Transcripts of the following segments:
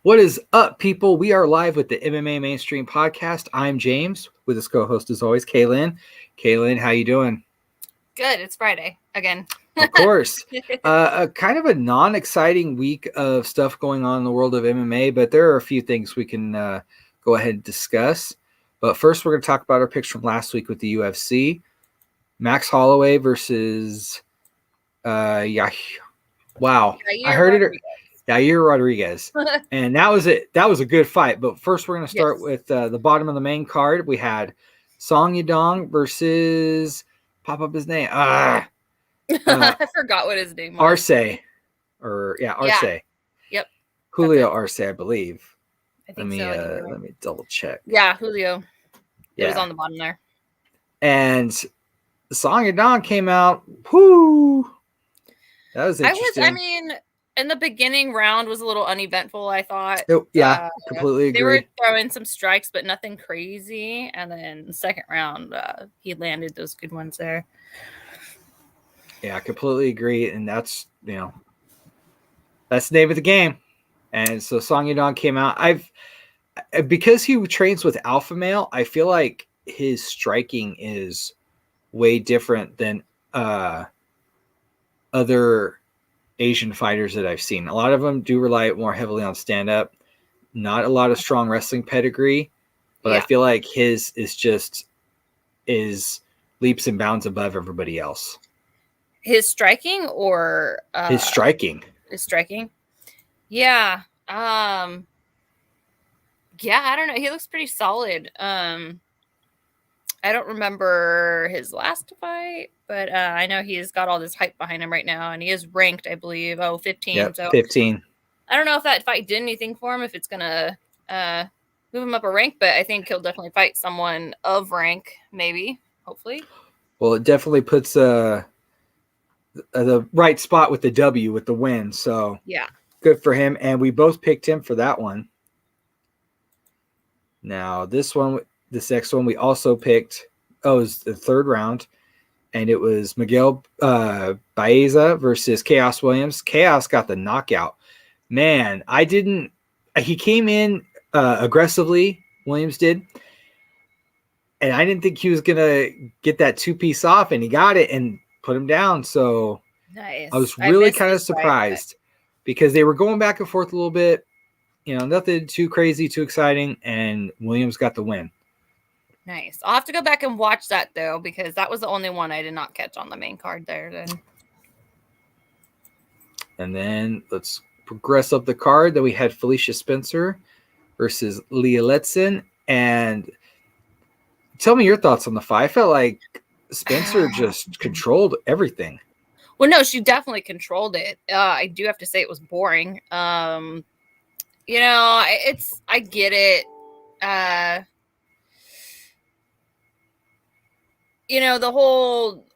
What is up, people? We are live with the MMA Mainstream Podcast. I'm James, with his co-host as always, Kaelyn. Kaelyn, how you doing? Good. It's Friday again. Of course. A kind of a non-exciting week of stuff going on in the world of MMA, but there are a few things we can go ahead and discuss. But first, we're going to talk about our picks from last week with the UFC. Max Holloway versus wow. I heard it. Yair Rodriguez. And that was it. That was a good fight. But first, we're going to start with the bottom of the main card. We had Sonya Don versus Popup his name. I forgot what his name was. Arce. Arce. Yeah. Yep. Julio Arce, I believe. I think so. Let me double check. Yeah, Julio. It was on the bottom there. And Sonya Don came out. Whoo! That was interesting. In the beginning round was a little uneventful, I thought. Completely agree. They were throwing some strikes, but nothing crazy. And then the second round, he landed those good ones there. Yeah, I completely agree. And that's the name of the game. And so Sonya Don came out. Because he trains with alpha male, I feel like his striking is way different than other Asian fighters that I've seen. A lot of them do rely more heavily on stand-up. Not a lot of strong wrestling pedigree, but I feel like his is leaps and bounds above everybody else. His striking or his striking? His striking. Yeah. I don't know. He looks pretty solid. I don't remember his last fight, but I know he's got all this hype behind him right now, and he is ranked, I believe, 15. Yep, so 15. I don't know if that fight did anything for him, if it's going to move him up a rank, but I think he'll definitely fight someone of rank, maybe, hopefully. Well, it definitely puts the right spot with the W, with the win, so yeah, good for him, and we both picked him for that one. Now, this next one we also picked. It was the third round, and it was Miguel Baeza versus Chaos Williams. Chaos got the knockout. Man, he came in aggressively, Williams did, and I didn't think he was going to get that two-piece off, and he got it and put him down. So nice. I was really kind of surprised because they were going back and forth a little bit. Nothing too crazy, too exciting, and Williams got the win. Nice. I'll have to go back and watch that, though, because that was the only one I did not catch on the main card there. Then. And then let's progress up the card. Then we had Felicia Spencer versus Leah Letzin. And tell me your thoughts on the fight. I felt like Spencer just controlled everything. Well, no, she definitely controlled it. I do have to say it was boring. I get it.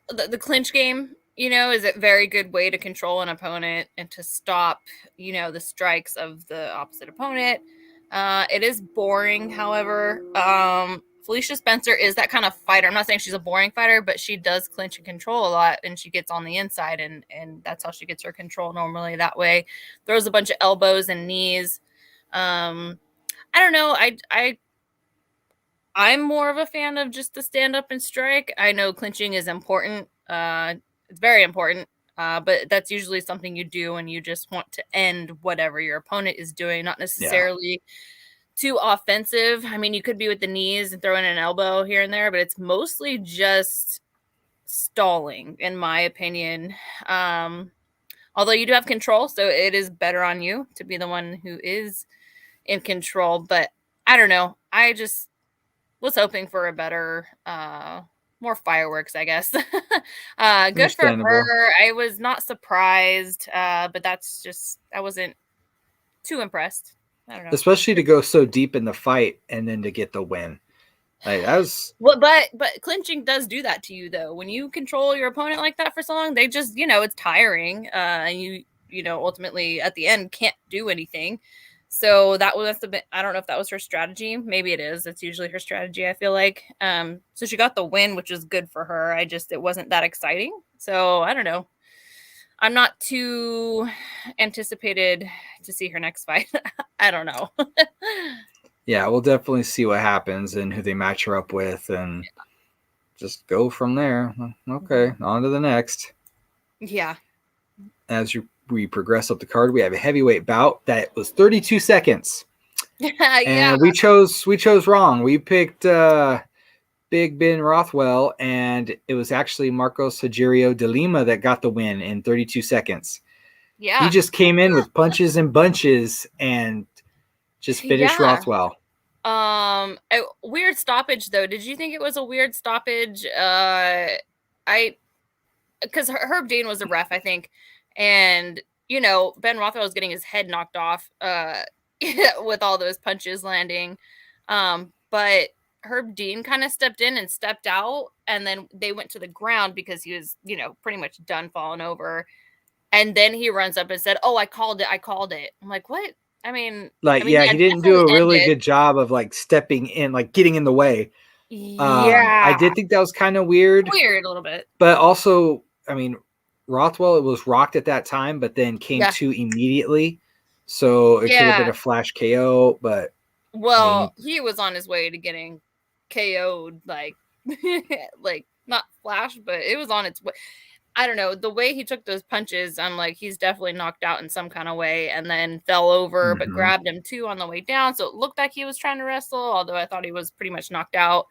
The clinch game, is a very good way to control an opponent and to stop, the strikes of the opposite opponent. It is boring, however. Felicia Spencer is that kind of fighter. I'm not saying she's a boring fighter, but she does clinch and control a lot, and she gets on the inside, and that's how she gets her control normally that way. Throws a bunch of elbows and knees. I don't know. I'm more of a fan of just the stand up and strike. I know clinching is important. It's very important. But that's usually something you do when you just want to end whatever your opponent is doing, not necessarily too offensive. I mean, you could be with the knees and throw in an elbow here and there, but it's mostly just stalling, in my opinion. Although you do have control, so it is better on you to be the one who is in control. But I don't know. I just was hoping for a better, more fireworks, I guess. Good for her. I was not surprised, but I wasn't too impressed. I don't know. Especially to go so deep in the fight and then to get the win. Like, that was... Well, but clinching does do that to you, though. When you control your opponent like that for so long, they just, it's tiring. And you ultimately at the end can't do anything. So that was a bit, I don't know if that was her strategy. Maybe it is. It's usually her strategy, I feel like. So she got the win, which is good for her. It wasn't that exciting. So I don't know. I'm not too anticipated to see her next fight. I don't know. Yeah, we'll definitely see what happens and who they match her up with and just go from there. Okay, on to the next. Yeah. As we progress up the card, we have a heavyweight bout that was 32 seconds. And we chose wrong. We picked Big Ben Rothwell, and it was actually Marcos Rogerio de Lima that got the win in 32 seconds. Yeah. He just came in with punches and bunches and just finished Rothwell. Weird stoppage though. Did you think it was a weird stoppage? Because Herb Dean was a ref, I think, and Ben Rothwell was getting his head knocked off with all those punches landing, but Herb Dean kind of stepped in and stepped out, and then they went to the ground because he was pretty much done falling over, and then he runs up and said, "Oh, I called it." I'm like, what? I mean, he didn't do a really good job of like stepping in, like getting in the way. Yeah, I did think that was kind of weird a little bit, but also, I mean, Rothwell, it was rocked at that time, but then came to immediately, so it could have been a flash KO. But he was on his way to getting KO'd, like not flash, but it was on its way. I don't know, the way he took those punches, I'm like, he's definitely knocked out in some kind of way, and then fell over, but grabbed him too on the way down. So it looked like he was trying to wrestle, although I thought he was pretty much knocked out.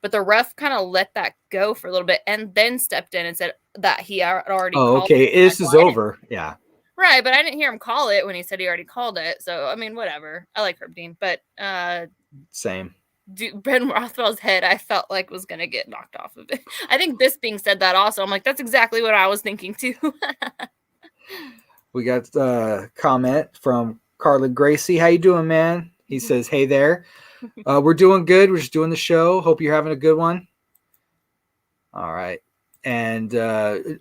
But the ref kind of let that go for a little bit and then stepped in and said that he had already called it. This is over. Yeah. Right, but I didn't hear him call it when he said he already called it. So, I mean, whatever. I like Herb Dean, but same. Ben Rothwell's head, I felt like was going to get knocked off of it. I think Bisping said that also. I'm like, that's exactly what I was thinking too. We got a comment from Carla Gracie. How you doing, man? He says, hey there. We're doing good. We're just doing the show. Hope you're having a good one. All right. And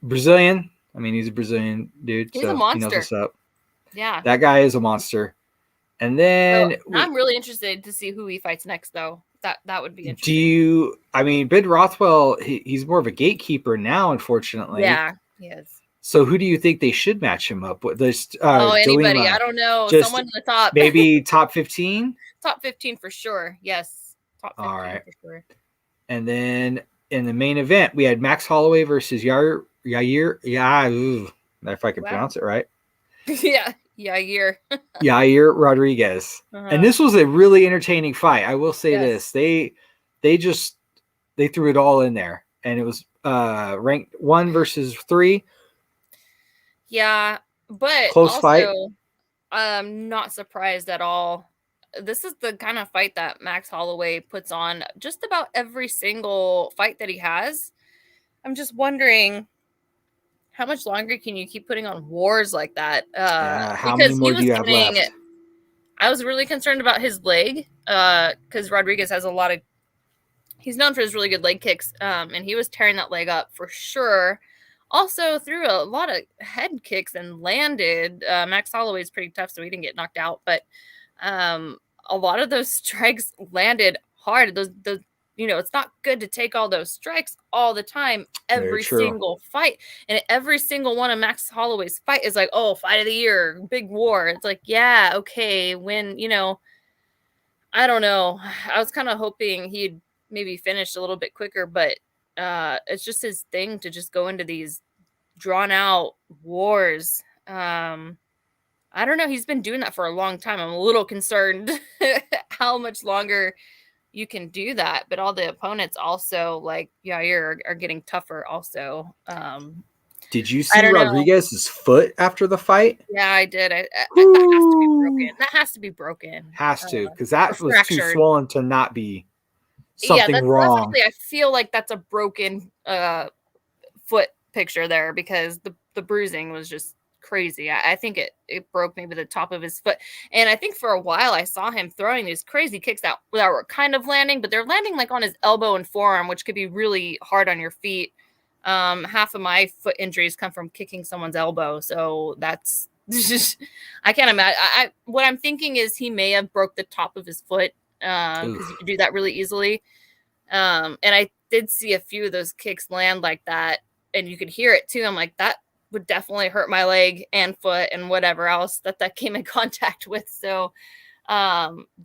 Brazilian. I mean, he's a Brazilian dude. He's a monster. He knows what's up. Yeah. That guy is a monster. And then I'm really interested to see who he fights next, though. That would be interesting. Ben Rothwell, he's more of a gatekeeper now, unfortunately. Yeah, he is. So who do you think they should match him up with? Anybody. I don't know. Someone in the top. Maybe top 15? Top 15 for sure. Yes. Top 15 All right. For sure. And then in the main event, we had Max Holloway versus Yair. If I can pronounce it right. Yeah. Yair Rodriguez. And this was a really entertaining fight. I will say this. They threw it all in there. And it was ranked 1 versus 3. Yeah, but close fight. I'm not surprised at all. This is the kind of fight that Max Holloway puts on just about every single fight that he has. I'm just wondering, how much longer can you keep putting on wars like that? How many more do you have left? I was really concerned about his leg because Rodriguez has he's known for his really good leg kicks, and he was tearing that leg up for sure. Also threw a lot of head kicks and landed. Max Holloway's pretty tough, so he didn't get knocked out. But a lot of those strikes landed hard. Those it's not good to take all those strikes all the time, every single fight. And every single one of Max Holloway's fight is like, oh, fight of the year, big war. It's like, yeah, okay. When, I don't know. I was kind of hoping he'd maybe finish a little bit quicker, but it's just his thing to just go into these drawn out wars. I don't know. He's been doing that for a long time. I'm a little concerned how much longer you can do that. But all the opponents also, like Yair, are getting tougher also. Did you see Rodriguez's foot after the fight? Yeah, I did. That has to be broken. That has to be broken. Has to, because that was too swollen to not be something wrong. I feel like that's a broken foot picture there because the bruising was just crazy. I think it broke maybe the top of his foot. And I think for a while I saw him throwing these crazy kicks that were kind of landing, but they're landing like on his elbow and forearm, which could be really hard on your feet. Half of my foot injuries come from kicking someone's elbow. So that's just, I can't imagine. What I'm thinking is he may have broke the top of his foot because you can do that really easily. And I did see a few of those kicks land like that, and you could hear it too. I'm like, that would definitely hurt my leg and foot and whatever else that came in contact with. So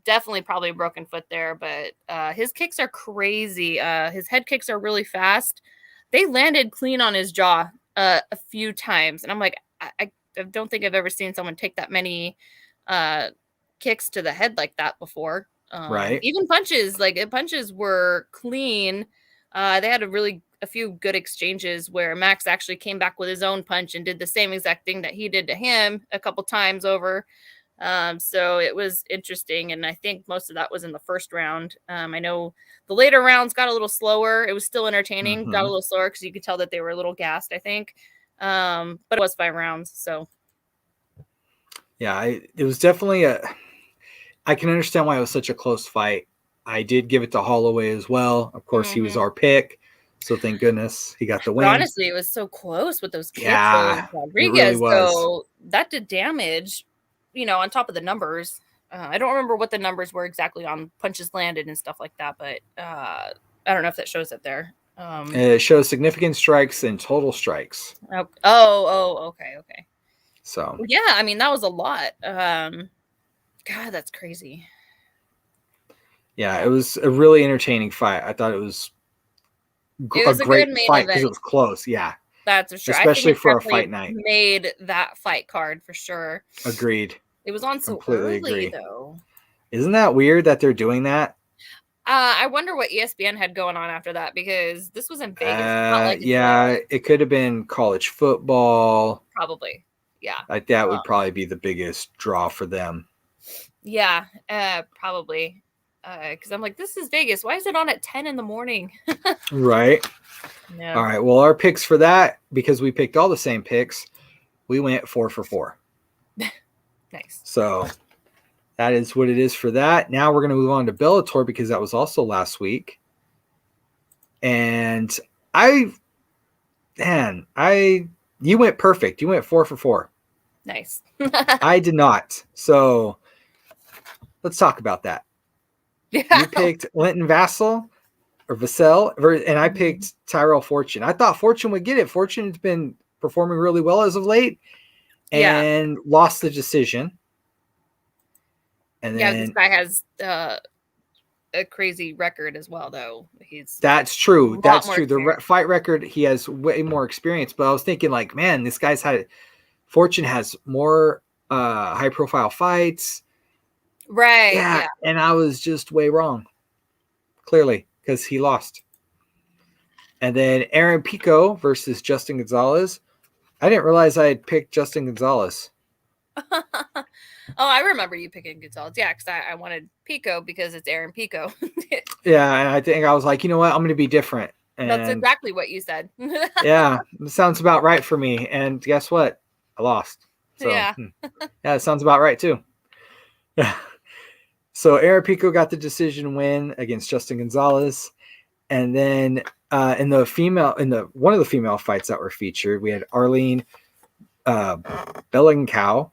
definitely probably a broken foot there, but his kicks are crazy. His head kicks are really fast. They landed clean on his jaw a few times, and I'm like, I don't think I've ever seen someone take that many kicks to the head like that before. Right. Even punches, like punches were clean. They had a few good exchanges where Max actually came back with his own punch and did the same exact thing that he did to him a couple times over. So it was interesting, and I think most of that was in the first round. I know the later rounds got a little slower. It was still entertaining, got a little slower because you could tell that they were a little gassed, I think. But it was 5 rounds, so yeah, it was definitely I can understand why it was such a close fight. I did give it to Holloway as well. Of course, he was our pick, so thank goodness he got the win. But honestly, it was so close with those kicks. Yeah, Rodriguez, it really was. So that did damage, on top of the numbers. I don't remember what the numbers were exactly on punches landed and stuff like that, but I don't know if that shows up there. It shows significant strikes and total strikes. Okay. So yeah, I mean that was a lot. God, that's crazy. Yeah, it was a really entertaining fight. I thought it was a great fight because it was close. Yeah, that's for sure. Especially for a fight night. Made that fight card for sure. Agreed. It was on so early though. Isn't that weird that they're doing that? I wonder what ESPN had going on after that because this was in Vegas. It could have been college football. Probably. Yeah. Like that would probably be the biggest draw for them. Yeah, probably. Because I'm like, this is Vegas. Why is it on at 10 in the morning? Right. Yeah. All right. Well, our picks for that, because we picked all the same picks, we went 4 for 4. Nice. So that is what it is for that. Now we're going to move on to Bellator because that was also last week. And you went perfect. You went 4 for 4. Nice. I did not. So let's talk about that. Yeah. You picked Linton Vassell, and I picked Tyrell Fortune. I thought Fortune would get it. Fortune's been performing really well as of late and lost the decision. And then, this guy has a crazy record as well, though. That's true. That's true. The fight record, he has way more experience. But I was thinking, like, man, this guy's Fortune has more high-profile fights. Right. Yeah. And I was just way wrong, clearly, because he lost. And then Aaron Pico versus Justin Gonzalez. I didn't realize I had picked Justin Gonzalez. I remember you picking Gonzalez. Yeah, because I wanted Pico because it's Aaron Pico. Yeah, and I think I was like, you know what? I'm going to be different. And that's exactly what you said. Yeah, it sounds about right for me. And guess what? I lost. So, yeah, it sounds about right too. Yeah. So Aaron Pico got the decision win against Justin Gonzalez. And then in one of the female fights that were featured, we had Arlene Bellincow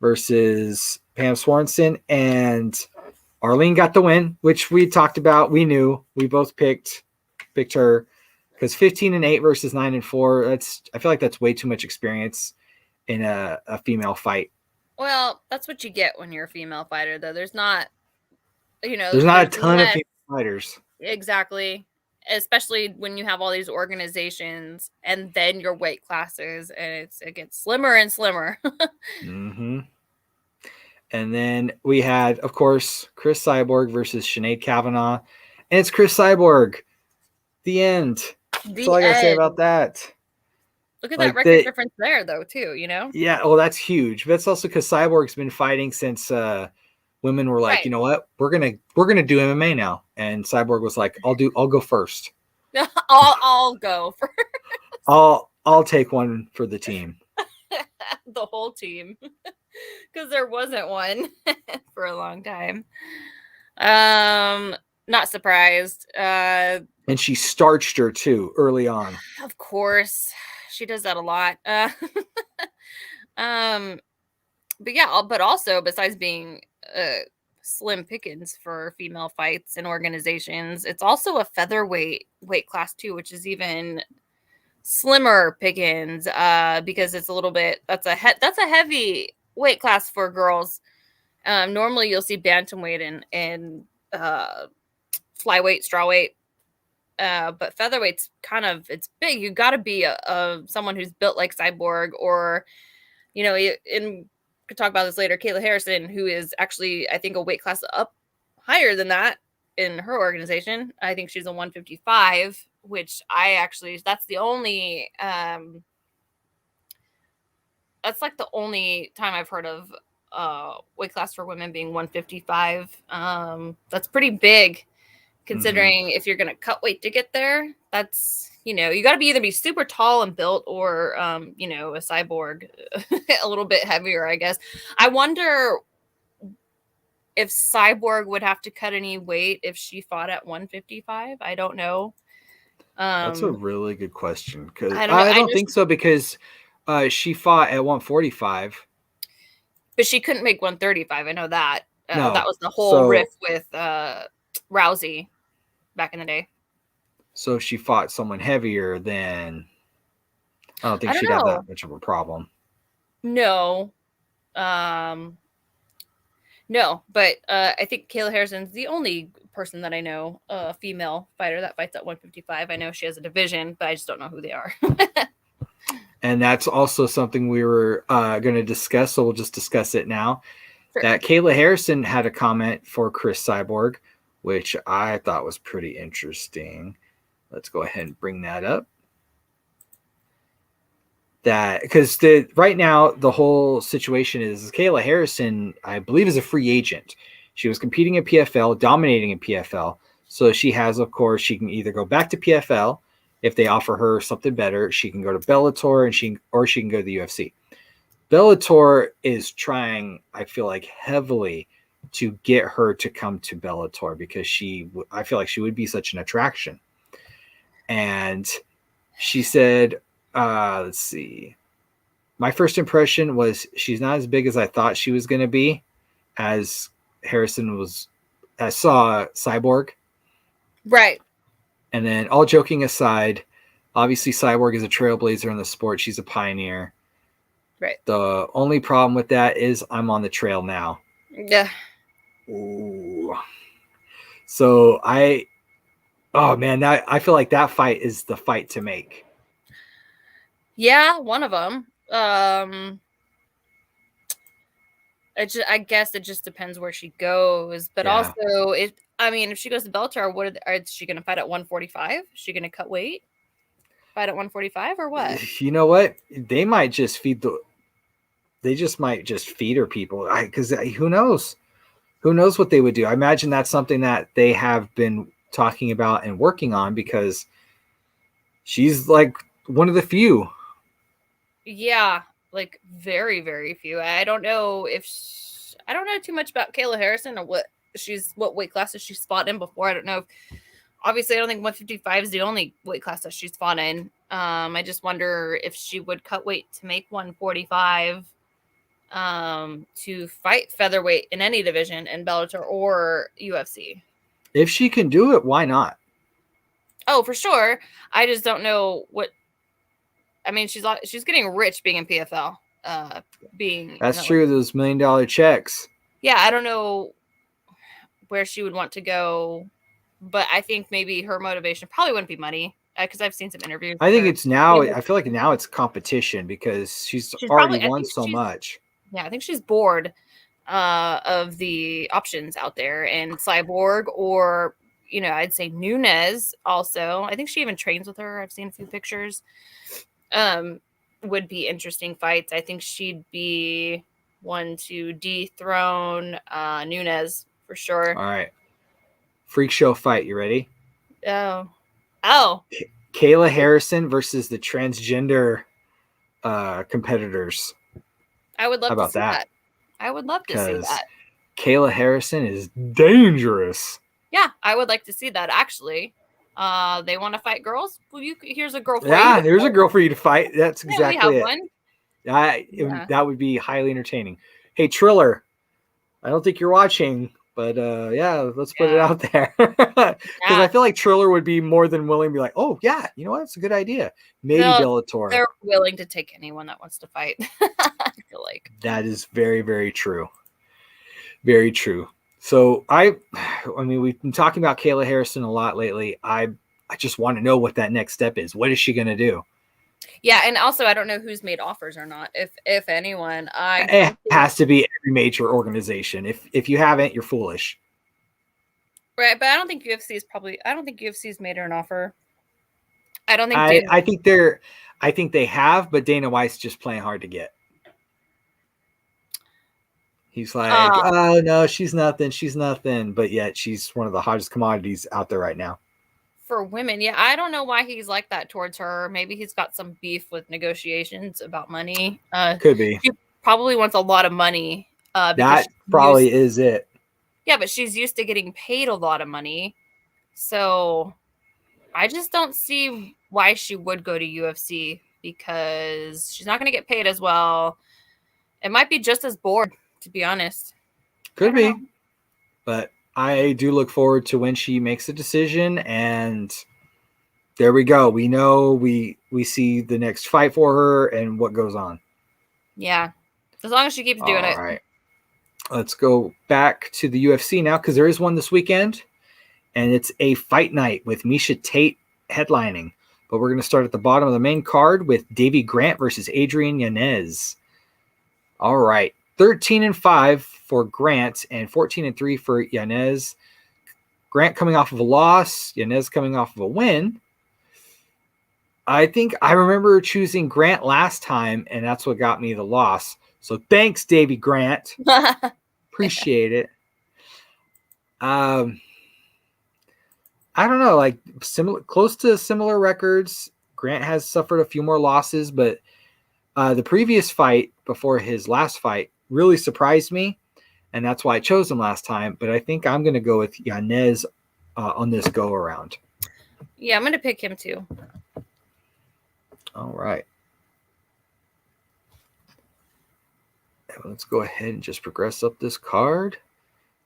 versus Pam Swanson, and Arlene got the win, which we talked about. We knew we both picked her because 15-8 versus 9-4. I feel like that's way too much experience in a female fight. Well, that's what you get when you're a female fighter, though. There's not, there's not a ton of female fighters. Exactly. Especially when you have all these organizations and then your weight classes, and it gets slimmer and slimmer. Mm-hmm. And then we had, of course, Chris Cyborg versus Sinead Kavanaugh. And it's Chris Cyborg. The end. That's all I got to say about that. Look at that record difference there, though, too, Yeah, well, that's huge. That's also because Cyborg's been fighting since women were like, you know what? We're gonna do MMA now. And Cyborg was like, I'll go first. I'll go first. I'll take one for the team. The whole team. Because there wasn't one for a long time. Not surprised. And she starched her too early on. Of course. She does that a lot. But also besides being slim pickings for female fights and organizations, it's also a featherweight weight class too, which is even slimmer pickings, because it's a little bit, that's a heavy weight class for girls. Normally you'll see bantamweight and flyweight, strawweight, but featherweight's kind of, it's big. You got to be someone who's built like Cyborg, or we could talk about this later, Kayla Harrison, who is actually, I think, a weight class up higher than that in her organization. I think she's a 155, which that's the only that's like the only time I've heard of weight class for women being 155. That's pretty big, considering if you're gonna cut weight to get there. That's, you got to either be super tall and built, or a Cyborg, a little bit heavier, I guess. I wonder if Cyborg would have to cut any weight if she fought at 155. I don't know. That's a really good question, because I don't think so, because she fought at 145, but she couldn't make 135. I know that. No. That was the whole riff with Rousey back in the day. So if she fought someone heavier, then I don't think she'd have that much of a problem. No. No, but I think Kayla Harrison's the only person that I know, a female fighter that fights at 155. I know she has a division, but I just don't know who they are. And that's also something we were going to discuss, so we'll just discuss it now. Sure. That Kayla Harrison had a comment for Chris Cyborg, which I thought was pretty interesting. Let's go ahead and bring that up. That, because right now the whole situation is Kayla Harrison, I believe, is a free agent. She was competing in PFL, dominating in PFL. So she has, of course, she can either go back to PFL if they offer her something better. She can go to Bellator, and she can go to the UFC. Bellator is trying, I feel like, heavily to get her to come to Bellator, because I feel like she would be such an attraction. And she said, let's see. My first impression was she's not as big as I thought she was going to be, as Harrison was. I saw Cyborg. Right. And then, all joking aside, obviously Cyborg is a trailblazer in the sport. She's a pioneer. Right. The only problem with that is I'm on the trail now. Yeah. Ooh. So oh man, I feel like that fight is the fight to make. Yeah, one of them. I guess it just depends where she goes, but also if she goes to Bellator, is she going to fight at 145? Is she going to cut weight? Fight at 145 or what? You know what? They might just feed her people. Because who knows? Who knows what they would do? I imagine that's something that they have been talking about and working on, because she's like one of the few. Yeah, like very, very few. I don't know I don't know too much about Kayla Harrison, or what weight classes she's fought in before. I don't know. Obviously, I don't think 155 is the only weight class that she's fought in. I just wonder if she would cut weight to make 145 to fight featherweight in any division in Bellator or UFC. If she can do it, why not? Oh, for sure. I just don't know what. I mean, she's getting rich being in PFL. That's true. Those $1 million checks. Yeah, I don't know where she would want to go, but I think maybe her motivation probably wouldn't be money, because I've seen some interviews. I think it's now. I feel like now it's competition, because she's already won so much. Yeah, I think she's bored of the options out there, and Cyborg, or I'd say Nunes also. I think she even trains with her. I've seen a few pictures. Would be interesting fights. I think she'd be one to dethrone Nunes for sure. All right. Freak show fight. You ready? Oh. Kayla Harrison versus the transgender competitors. I would love to see that. I would love to see that. Kayla Harrison is dangerous. Yeah, I would like to see that, actually. They want to fight girls? Well, here's a girl for you. Yeah, here's a girl for you to fight. That's exactly it. One. That would be highly entertaining. Hey, Triller, I don't think you're watching, But yeah, let's put it out there. Because I feel like Triller would be more than willing to be like, oh, yeah, you know what? It's a good idea. Maybe Bellator. They're willing to take anyone that wants to fight. I feel like. That is very, very true. Very true. So I mean, we've been talking about Kayla Harrison a lot lately. I just want to know what that next step is. What is she going to do? Yeah, and also I don't know who's made offers or not. If anyone, it has to be every major organization. If you haven't, you're foolish. Right, but I don't think UFC's made her an offer. I don't think. I think they have, but Dana White's just playing hard to get. He's like, oh no, she's nothing. But yet she's one of the hottest commodities out there right now. For women, yeah, I don't know why he's like that towards her. Maybe he's got some beef with negotiations about money. Could be. She probably wants a lot of money. That probably is it. Yeah, but she's used to getting paid a lot of money. So I just don't see why she would go to UFC because she's not going to get paid as well. It might be just as bored, to be honest. Could be. But I do look forward to when she makes a decision, and there we go. We know we see the next fight for her and what goes on. Yeah, as long as she keeps doing it. All right, let's go back to the UFC now because there is one this weekend, and it's a fight night with Miesha Tate headlining. But we're going to start at the bottom of the main card with Davy Grant versus Adrian Yanez. All right. 13-5 for Grant and 14-3 for Yanez. Grant coming off of a loss, Yanez coming off of a win. I think I remember choosing Grant last time, and that's what got me the loss. So thanks, Davy Grant. Appreciate it. I don't know, like close to similar records. Grant has suffered a few more losses, but the previous fight before his last fight really surprised me, and that's why I chose him last time. But I think I'm going to go with Yanez on this go around. Yeah, I'm going to pick him too. All right. Let's go ahead and just progress up this card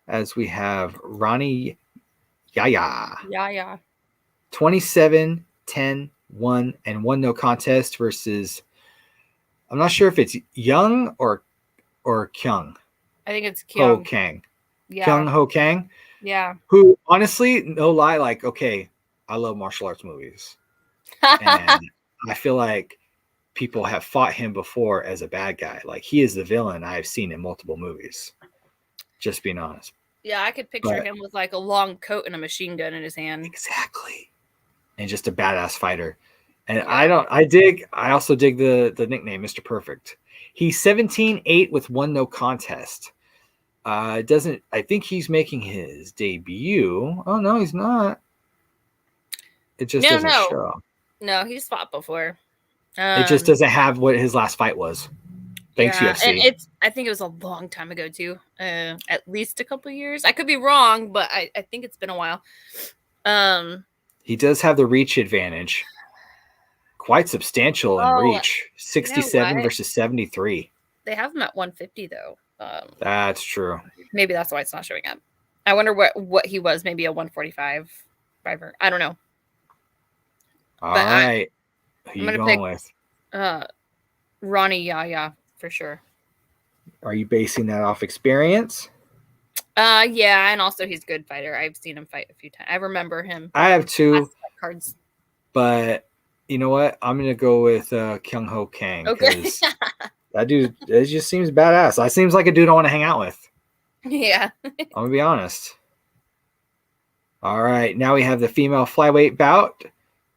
as we have Ronnie Yaya. Yeah. 27, 10, 1, and 1 no contest versus, I'm not sure if it's Young or Kyung. I think it's Kyung. Ho Kang. Yeah. Kyung Ho Kang. Yeah. Who, honestly, no lie, like, okay, I love martial arts movies. And I feel like people have fought him before as a bad guy. Like, he is the villain I have seen in multiple movies. Just being honest. Yeah, I could picture him with like a long coat and a machine gun in his hand. Exactly. And just a badass fighter. And I also dig the nickname, Mr. Perfect. He's 17-8 with 1 no contest. I think he's making his debut. Oh, no, he's not. It just doesn't show. No, he's fought before. It just doesn't have what his last fight was. Thanks, UFC. And I think it was a long time ago, too. At least a couple years. I could be wrong, but I think it's been a while. He does have the reach advantage. Quite substantial in reach. 67 versus 73. They have him at 150, though. That's true. Maybe that's why it's not showing up. I wonder what he was. Maybe a 145 driver. I don't know. All right. Who are you going with? Ronnie Yaya, for sure. Are you basing that off experience? Yeah, and also he's a good fighter. I've seen him fight a few times. I remember him. I have too. Cards. But you know what? I'm going to go with Kyung Ho Kang. Okay. That dude, it just seems badass. That seems like a dude I want to hang out with. Yeah. I'm going to be honest. All right. Now we have the female flyweight bout.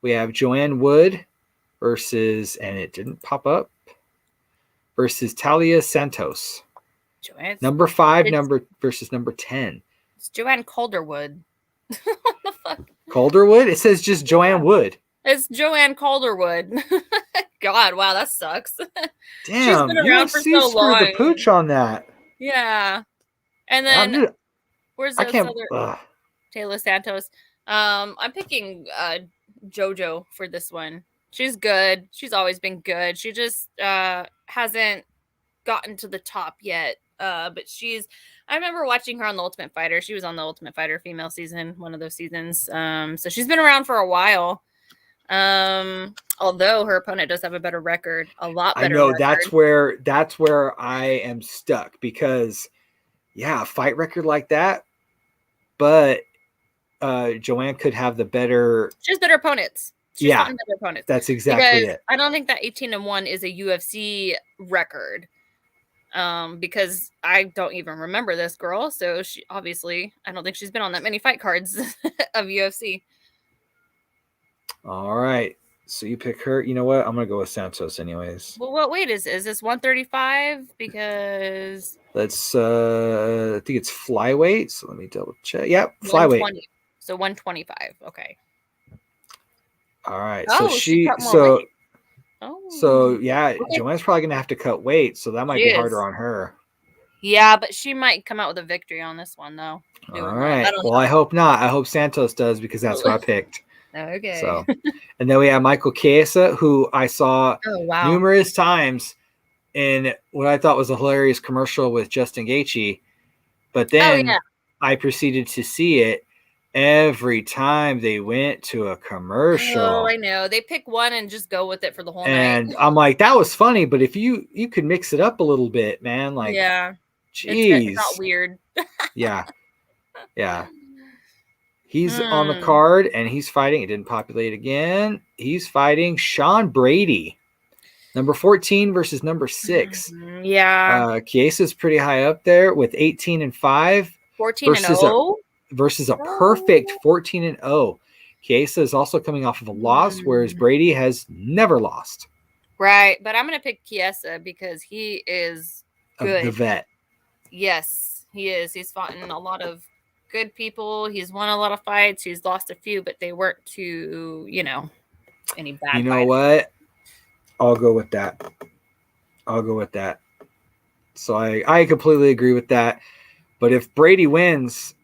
We have Joanne Wood versus, and it didn't pop up, versus Talia Santos. Number 5 versus number 10. It's Joanne Calderwood. What the fuck? Calderwood? It says just Joanne Wood. It's Joanne Calderwood. God, wow, that sucks. Damn, she's been around for so long. The pooch on that. Yeah. And then where's this other Taylor Santos? I'm picking JoJo for this one. She's good. She's always been good. She just hasn't gotten to the top yet. But I remember watching her on The Ultimate Fighter. She was on The Ultimate Fighter female season, one of those seasons. So she's been around for a while. Although her opponent does have a better record, a lot better. I know record. that's where I am stuck because, yeah, a fight record like that, but Joanne could have the better. She has better opponents. She's better opponents. That's exactly it. I don't think that 18-1 is a UFC record. Because I don't even remember this girl, so she obviously I don't think she's been on that many fight cards of UFC. All right, so you pick her. You know what? I'm gonna go with Santos anyways. Well, what weight is this 135? Because let's I think it's flyweight. So let me double check. Yep, flyweight. So 125. Okay. All right. Oh, So yeah, okay. Joanne's probably gonna have to cut weight, so that might be harder on her. Yeah, but she might come out with a victory on this one, though. All right. Well, I hope not. I hope Santos does because that's who I picked. Okay. So, and then we have Michael Chiesa, who I saw numerous times in what I thought was a hilarious commercial with Justin Gaethje, but then I proceeded to see it every time they went to a commercial. Oh, I know. They pick one and just go with it for the whole night. And I'm like, that was funny, but if you could mix it up a little bit, man, like, geez. It's not weird. Yeah. He's on the card and he's fighting. It didn't populate again. He's fighting Sean Brady, number 14 versus number 6. Yeah. Chiesa's pretty high up there with 18-5. 14-0. Versus a perfect 14-0. Chiesa is also coming off of a loss, whereas Brady has never lost. Right, but I'm going to pick Chiesa because he is good. The vet. Yes, he is. He's fought in a lot of good people. He's won a lot of fights. He's lost a few, but they weren't too, any bad You know fights. what? I'll go with that. So I completely agree with that. But if Brady wins,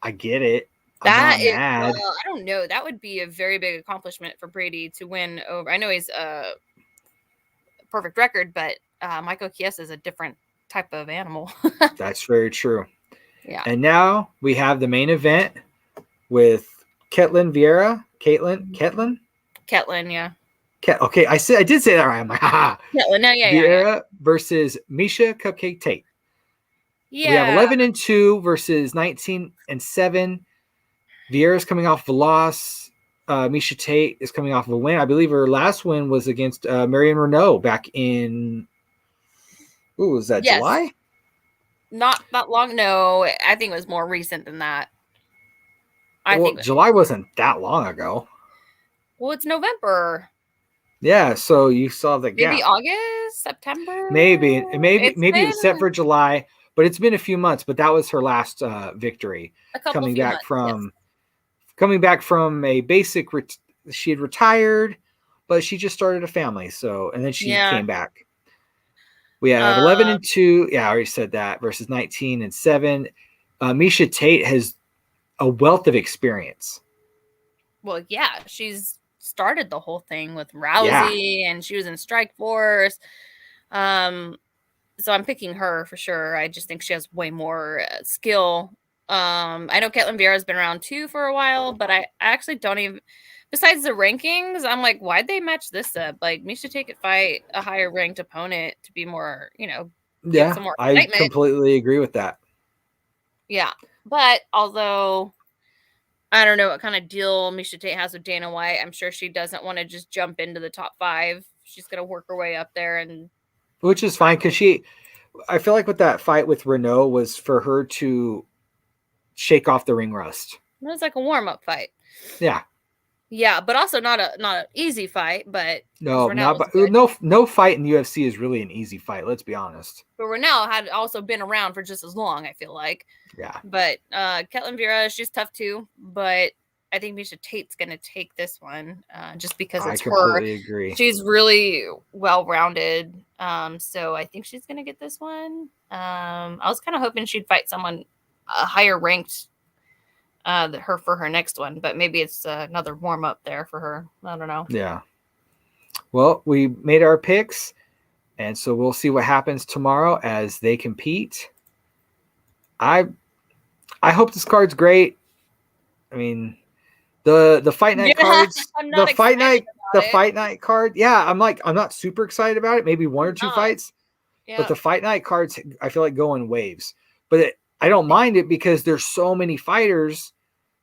I get it. That is, I don't know. That would be a very big accomplishment for Brady to win over. I know he's a perfect record, but Michael Chiesa is a different type of animal. That's very true. Yeah. And now we have the main event with Kaelyn Vieira. Kaelyn, yeah. Okay, I did say that right. I'm like, haha. Kaelyn, no, yeah, Vieira versus Miesha Cupcake Tate. Yeah. We have 11-2 versus 19-7. Vieira's coming off of a loss. Miesha Tate is coming off of a win. I believe her last win was against Marion Renault back in. Ooh, was that July? Not that long. No, I think it was more recent than that. July wasn't that long ago. Well, it's November. Yeah, so you saw the gap. Maybe August, September. Maybe it's set for July. But it's been a few months, but that was her last victory. Coming back from a basic, she had retired, but she just started a family. So, and then she came back. We have 11-2. Yeah, I already said that versus 19-7. Miesha Tate has a wealth of experience. Well, yeah, she's started the whole thing with Rousey, and she was in Strikeforce. So I'm picking her for sure. I just think she has way more skill. I know Kaelyn Vieira has been around too for a while, but I actually don't even. Besides the rankings, I'm like, why'd they match this up? Like, Miesha Tate could fight a higher ranked opponent to be more, get some more excitement. I completely agree with that. Yeah, but although I don't know what kind of deal Miesha Tate has with Dana White, I'm sure she doesn't want to just jump into the top 5. She's gonna work her way up there and. Which is fine because I feel like with that fight with Renault was for her to shake off the ring rust. It was like a warm-up fight. Yeah. Yeah, but also not an easy fight. But no fight in the UFC is really an easy fight. Let's be honest. But Renault had also been around for just as long. I feel like. Yeah. But Kaelyn Vieira, she's tough too. But I think Miesha Tate's going to take this one just because it's her. I completely agree. She's really well-rounded. So I think she's going to get this one. I was kind of hoping she'd fight someone higher ranked for her next one, but maybe it's another warm-up there for her. I don't know. Yeah. Well, we made our picks. And so we'll see what happens tomorrow as they compete. I hope this card's great. I mean, the fight night cards, I'm not the fight it. night card. Yeah, I'm not super excited about it. Maybe one or two fights. Yeah. But the fight night cards, I feel like go in waves. But I don't mind it because there's so many fighters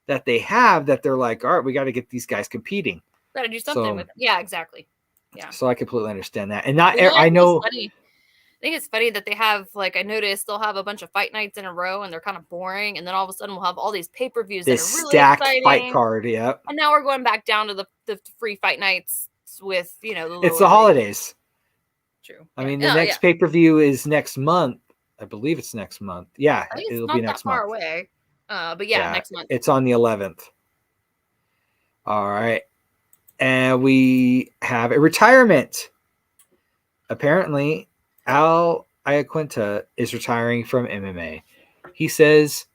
that they have that they're like, all right, we got to get these guys competing. Got to do something with them. Yeah, exactly. Yeah. So I completely understand that. And I know. Funny. I think it's funny that they have, like, I noticed they'll have a bunch of fight nights in a row and they're kind of boring. And then all of a sudden we'll have all these pay-per-views that are really stacked exciting. Fight card, yeah. And now we're going back down to the free fight nights with, it's the holidays. True. I mean, the next pay-per-view is next month. I believe it's next month. Yeah, it'll be next month. Far away. But yeah, next month. It's on the 11th. All right. And we have a retirement. Apparently, Al Iaquinta is retiring from MMA. He says,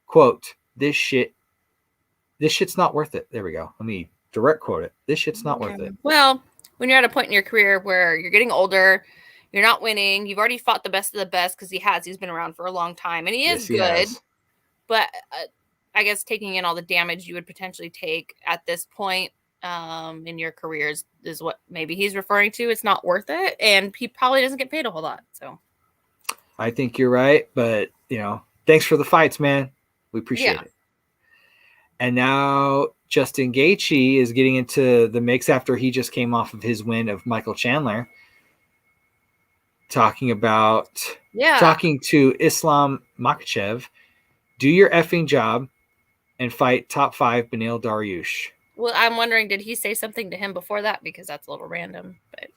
quote, this shit's not worth it. There we go. Let me direct quote it. This shit's not worth it. Well, when you're at a point in your career where you're getting older, you're not winning, you've already fought the best of the best because he's been around for a long time and he is good. But I guess taking in all the damage you would potentially take at this point in your careers is what maybe he's referring to. It's not worth it. And he probably doesn't get paid a whole lot. So I think you're right. But, thanks for the fights, man. We appreciate it. And now Justin Gaethje is getting into the mix after he just came off of his win of Michael Chandler. Talking to Islam Makhachev, do your effing job and fight top 5 Beneil Dariush. Well, I'm wondering, did he say something to him before that? Because that's a little random. But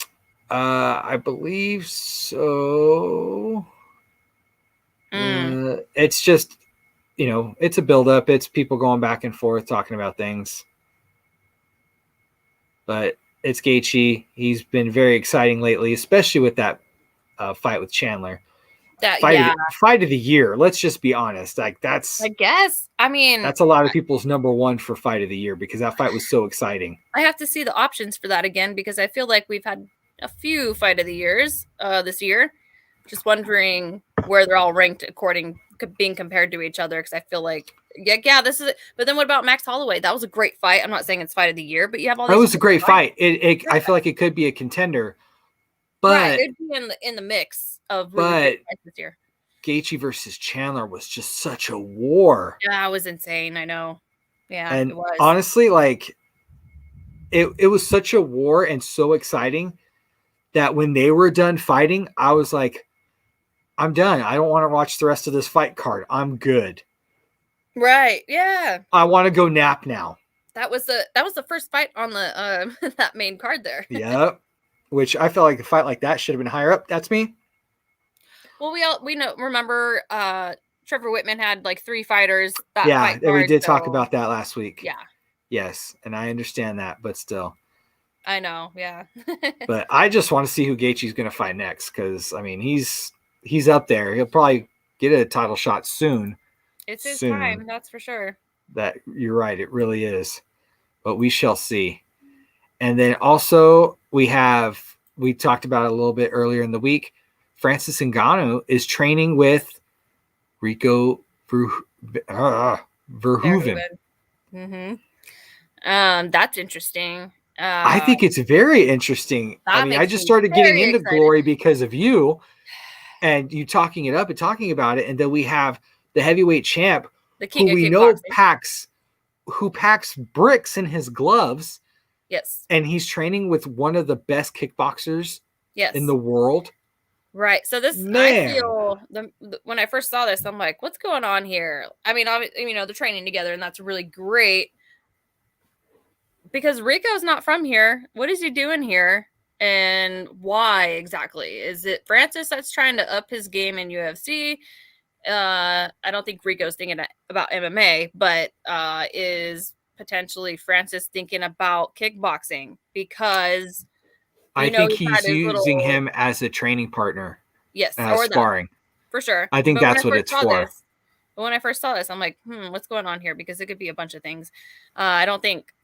I believe so. It's just, it's a buildup. It's people going back and forth talking about things. But it's Gaethje. He's been very exciting lately, especially with that fight with Chandler. Fight of the year. Let's just be honest. Like that's a lot of people's number one for fight of the year because that fight was so exciting. I have to see the options for that again because I feel like we've had a few fight of the years this year. Just wondering where they're all ranked being compared to each other because I feel like this is it. But then what about Max Holloway? That was a great fight. I'm not saying it's fight of the year, but you have all these. That was a great fight. I feel like it could be a contender. But it'd be in the mix of really this year. Gaethje versus Chandler was just such a war. Yeah, it was insane. I know. Yeah, and it was. Honestly, like it was such a war and so exciting that when they were done fighting, I was like, I'm done. I don't want to watch the rest of this fight card. I'm good. Right. Yeah. I want to go nap now. That was the first fight on the that main card there. Yep. Which I felt like a fight like that should have been higher up. That's me. Well, remember Trevor Whitman had like 3 fighters. We did talk about that last week. Yeah. Yes, and I understand that, but still. I know, yeah. But I just want to see who Gaethje's going to fight next because, I mean, he's up there. He'll probably get a title shot soon. It's his time, that's for sure. That you're right, it really is. But we shall see. And then also we talked about it a little bit earlier in the week. Francis Ngannou is training with Rico Verhoeven. Mm-hmm. That's interesting. I think it's very interesting. I mean, I just started getting into Glory because of you and you talking it up and talking about it. And then we have the heavyweight champ who we know packs bricks in his gloves. Yes. And he's training with one of the best kickboxers in the world. Right. So this, I feel, when I first saw this, I'm like, what's going on here? I mean, they're training together and that's really great. Because Rico's not from here. What is he doing here? And why exactly? Is it Francis that's trying to up his game in UFC? I don't think Rico's thinking about MMA, but is potentially Francis thinking about kickboxing? Because I think he's using him as a training partner. Yes, or sparring. For sure. I think that's what it's for. But when I first saw this, I'm like, what's going on here? Because it could be a bunch of things. I don't think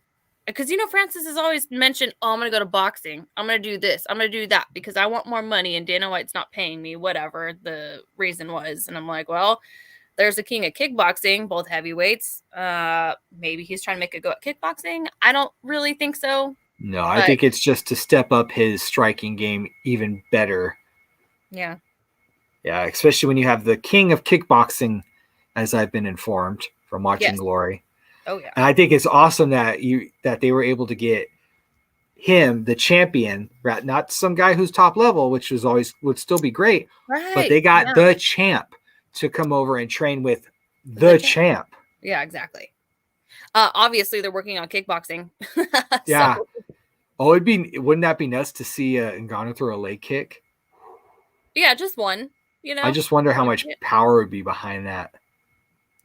because Francis has always mentioned, oh, I'm going to go to boxing. I'm going to do this. I'm going to do that because I want more money and Dana White's not paying me, whatever the reason was. And I'm like, well, there's a king of kickboxing, both heavyweights. Maybe he's trying to make a go at kickboxing. I don't really think so. No, I think it's just to step up his striking game even better. Yeah. Yeah, especially when you have the king of kickboxing, as I've been informed from watching Glory. Oh yeah. And I think it's awesome that they were able to get him, the champion, not some guy who's top level, which would still be great. Right. But they got the champ to come over and train with the champ. Yeah, exactly. Obviously they're working on kickboxing. Yeah. Oh, wouldn't that be nuts to see Ngannou throw a leg kick? Yeah, just one. I just wonder how much power would be behind that.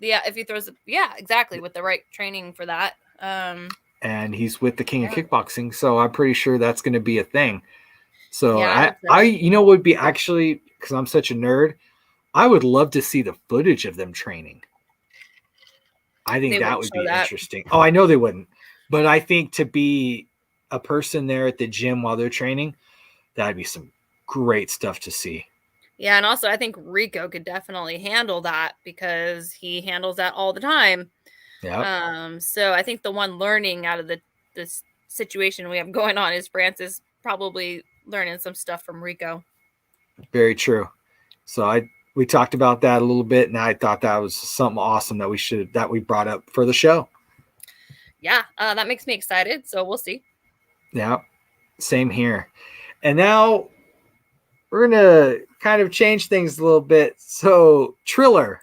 Yeah, if he throws exactly, with the right training for that. And he's with the king of kickboxing, so I'm pretty sure that's going to be a thing. So I would be actually, because I'm such a nerd, I would love to see the footage of them training. I think that would be interesting. Oh, I know they wouldn't, but I think to be a person there at the gym while they're training, that'd be some great stuff to see. Yeah, and also I think Rico could definitely handle that because he handles that all the time. Yeah. So I think the one learning out of this situation we have going on is Francis probably learning some stuff from Rico. Very true. So we talked about that a little bit, and I thought that was something awesome that we brought up for the show. Yeah, that makes me excited. So we'll see. Yeah, same here. And now we're gonna kind of change things a little bit. So Triller,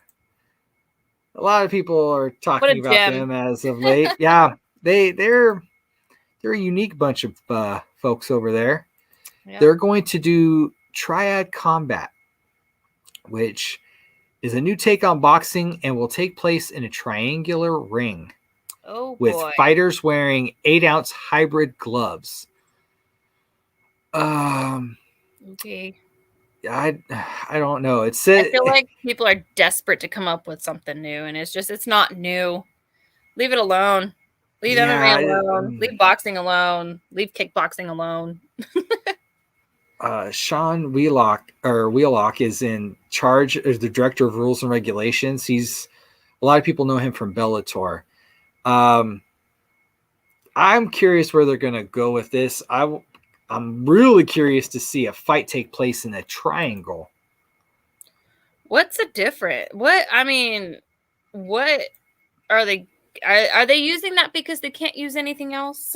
a lot of people are talking about them as of late. Yeah, they're a unique bunch of folks over there. Yeah. They're going to do Triad Combat, which is a new take on boxing and will take place in a triangular ring. Oh, with fighters wearing 8-ounce hybrid gloves. Okay. I don't know. I feel like people are desperate to come up with something new, and it's not new. Leave it alone. Leave MMA alone. Leave boxing alone. Leave kickboxing alone. Sean Wheelock is in charge as the director of rules and regulations. A lot of people know him from Bellator. I'm curious where they're going to go with this. I'm really curious to see a fight take place in a triangle. What's the difference? What are they? Are they using that because they can't use anything else?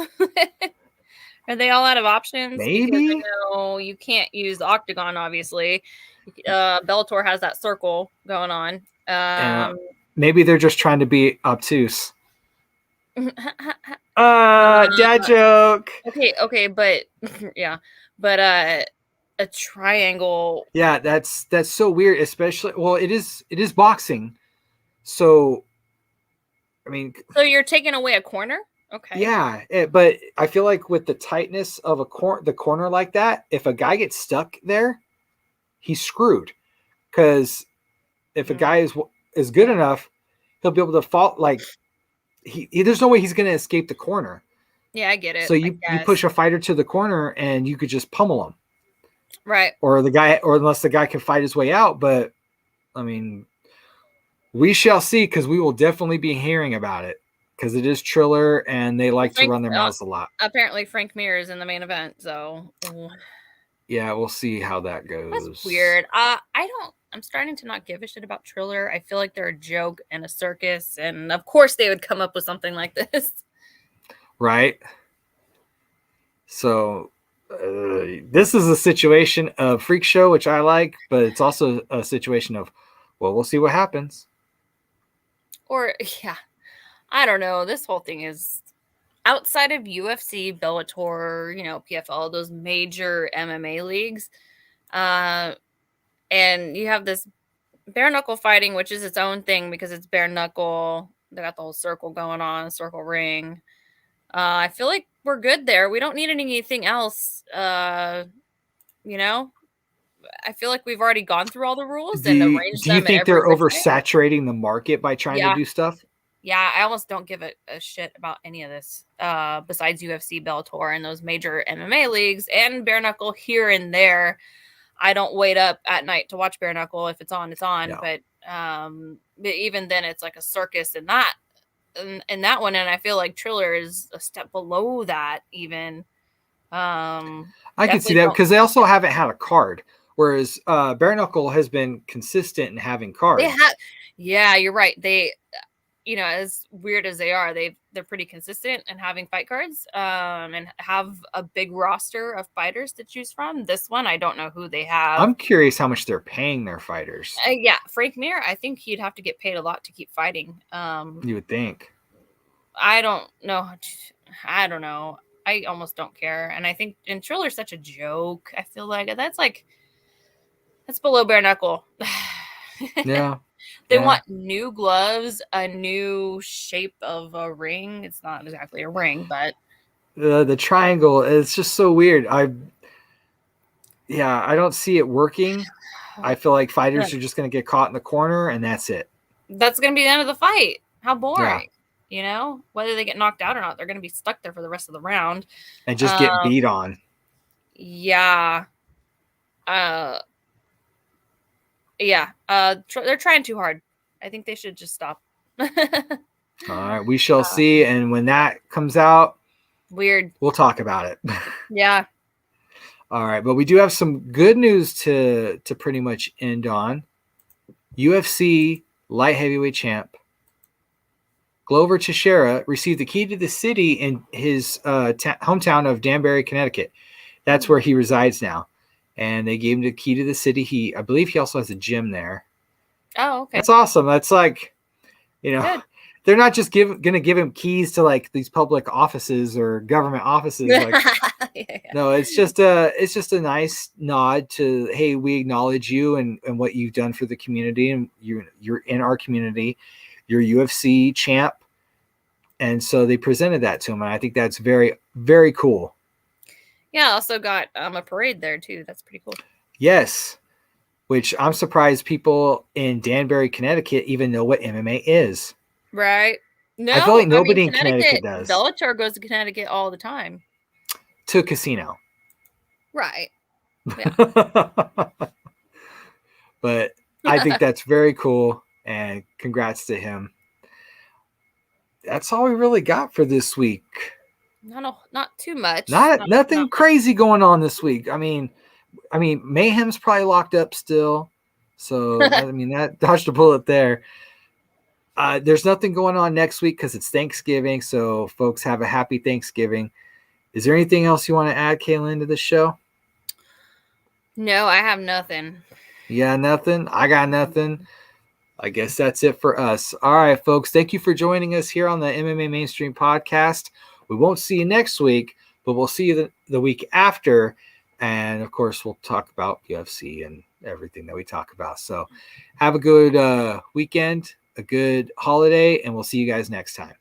Are they all out of options? Maybe. Because I know you can't use the octagon, obviously. Bellator has that circle going on. Maybe they're just trying to be obtuse. Dad joke. Okay, but yeah, but a triangle. Yeah, that's so weird. Especially, well, it is boxing, so I mean. So you're taking away a corner. Okay. Yeah, but I feel like with the tightness of the corner like that, if a guy gets stuck there, he's screwed. Because if a guy is good enough, he'll be able to fall. Like there's no way he's going to escape the corner. Yeah, I get it. So you push a fighter to the corner, and you could just pummel him. Right. Or unless the guy can fight his way out. But I mean, we shall see, because we will definitely be hearing about it. Because it is Triller, and they like to run their mouths a lot. Apparently, Frank Mir is in the main event, so. Yeah, we'll see how that goes. That's weird. I'm starting to not give a shit about Triller. I feel like they're a joke and a circus, and of course they would come up with something like this. Right. So, this is a situation of freak show, which I like, but it's also a situation of, well, we'll see what happens. Or, yeah. I don't know. This whole thing is outside of UFC, Bellator, PFL, those major MMA leagues. And you have this bare knuckle fighting, which is its own thing because it's bare knuckle. They got the whole circle going on, circle ring. I feel like we're good there. We don't need anything else. I feel like we've already gone through all the rules and arranged them. Do you think they're oversaturating the market by trying to do stuff? Yeah, I almost don't give a shit about any of this besides UFC, Bellator, and those major MMA leagues and bare knuckle here and there. I don't wait up at night to watch bare knuckle. If it's on, it's on. Yeah. But even then, it's like a circus in that one. And I feel like Triller is a step below that even. I can see that because they also haven't had a card, whereas bare knuckle has been consistent in having cards. Yeah, you're right. They, as weird as they are, they're pretty consistent in having fight cards, and have a big roster of fighters to choose from. This one, I don't know who they have. I'm curious how much they're paying their fighters. Yeah, Frank Mir, I think he'd have to get paid a lot to keep fighting. You would think. I don't know. I almost don't care. And I think Triller's such a joke. I feel like that's below bare knuckle. Yeah. They want new gloves, a new shape of a ring. It's not exactly a ring, but the triangle is just so weird. I don't see it working. I feel like fighters are just going to get caught in the corner and that's it. That's going to be the end of the fight. How boring. Yeah. Whether they get knocked out or not, they're going to be stuck there for the rest of the round and just get beat on. Yeah. They're trying too hard. I think they should just stop. All right, we shall see. And when that comes out, we'll talk about it. Yeah. All right, but we do have some good news to pretty much end on. UFC light heavyweight champ Glover Teixeira received the key to the city in his hometown of Danbury, Connecticut. That's where he resides now. And they gave him the key to the city. I believe he also has a gym there. Oh, okay. That's awesome. That's like, good. They're not just going to give him keys to like these public offices or government offices. Like, No, it's just a nice nod to, hey, we acknowledge you and what you've done for the community, and you're in our community. You're UFC champ. And so they presented that to him, and I think that's very, very cool. Yeah, also got a parade there too. That's pretty cool. Yes, which I'm surprised people in Danbury, Connecticut even know what MMA is. Right. No, I feel like nobody in Connecticut does. Bellator goes to Connecticut all the time. To a casino. Right. Yeah. But I think that's very cool, and congrats to him. That's all we really got for this week. Not too much. Nothing crazy going on this week. I mean, Mayhem's probably locked up still. So, that dodged a bullet there. There's nothing going on next week because it's Thanksgiving. So, folks, have a happy Thanksgiving. Is there anything else you want to add, Kaelyn, to the show? No, I have nothing. Yeah, nothing? I got nothing. I guess that's it for us. All right, folks. Thank you for joining us here on the MMA Mainstream Podcast. We won't see you next week, but we'll see you the week after. And, of course, we'll talk about UFC and everything that we talk about. So have a good weekend, a good holiday, and we'll see you guys next time.